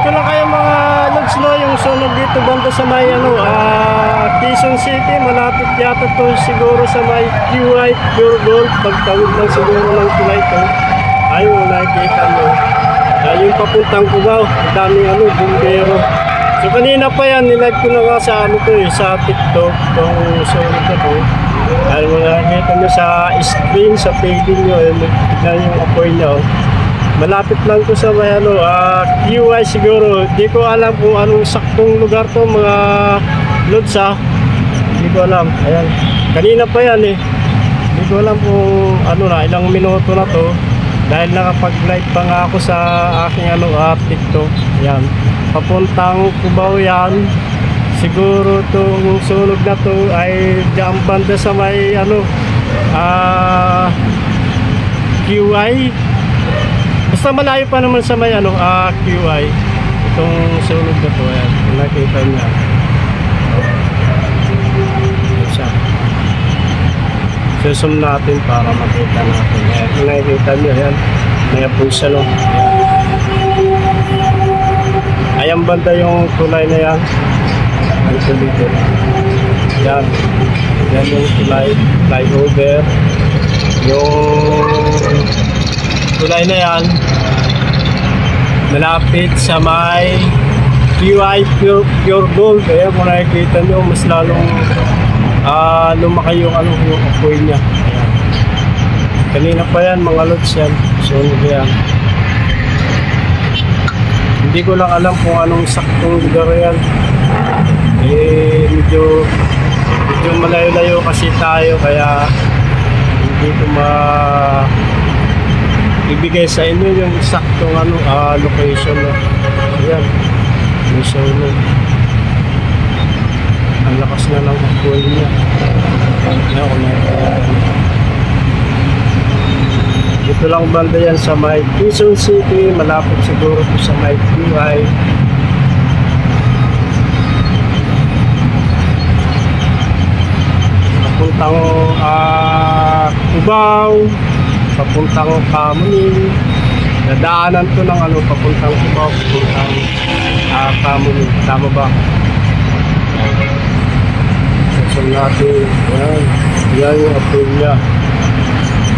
ko lang kayo mga lods, no, yung sunog dito banda sa may Quezon City, malapit yata to siguro sa may QI Pure Gold, pagtawid lang siguro ng tulay to. Ayun, nakikita mo. Yung papuntang Cubao, daming bumbero. So kanina pa yan, nilive ko na nga sa sa TikTok, itong sunog na to. Ayun mo nakikita nyo sa screen, sa paging nyo, tignan yung apoy nyo. Malapit lang ko sa may QI siguro. Hindi ko alam kung anong saktong lugar to mga lods ha. Hindi ko alam. Ayan. Kanina pa yan eh. Hindi ko alam kung ilang minuto na to. Dahil nakapag-live pa nga ako sa aking TikTok. Ayan. Papuntang Cubao yan. Siguro tong sunog na to ay diyan banda sa may QI. Basta malayo pa naman sa may QI itong sunog na to. Ayan, nakita niya. Susum natin para makita natin. Ayan, nakikita niyo. Ayan, may apoy siya, no? Ayan banda yung tulay na yan. Yan. Yan yung flyover. Yung tulay na yan malapit sa may QI Pure Gold. Kaya kung nakikita nyo mas lalong lumaki yung yung apoy niya. Ayan. Kanina pa yan mga lods yan. So yan. Hindi ko lang alam kung anong saktong lugar yan. Medyo malayo-layo kasi tayo kaya hindi ko ibigay sa inyo yung saktong location na. Ayan, may sunog. Ang lakas na ng apoy niya. Dito lang banda yan sa may Quezon City, malapit siguro po sa may QI. Papuntang Cubao, papuntang Camuning. Nadaanan to ng papuntang Cubao, papuntang Camuning. Tama ba? So natin, yan yung apoy niya.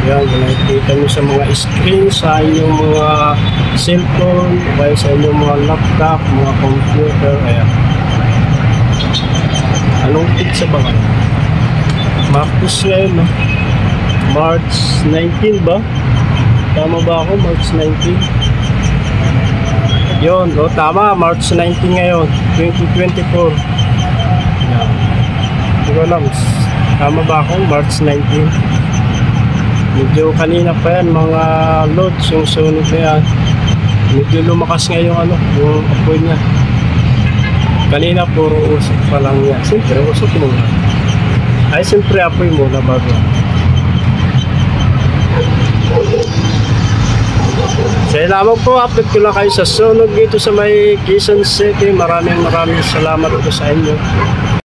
Yan, nakikita nyo sa mga screen, sa inyong mga cellphone, kaya sa inyong mga laptop, mga computer. Ayan. Anong pizza ba kayo? Marcos ngayon, no? March 19 ba? Tama ba ako? March 19? Yun, tama, March 19 ngayon, 2024. Yan. Hindi ko alam, tama ba ako? March 19. Medyo kanina pa yan mga loads yung sunog na yan. Medyo lumakas nga yung yung apoy niya. Kanina puro usok pa lang yan. Siyempre usok muna. Ay siyempre apoy muna bago. Salamat po, update ko lang kayo sa sunog dito sa may Quezon City. Maraming salamat po sa inyo.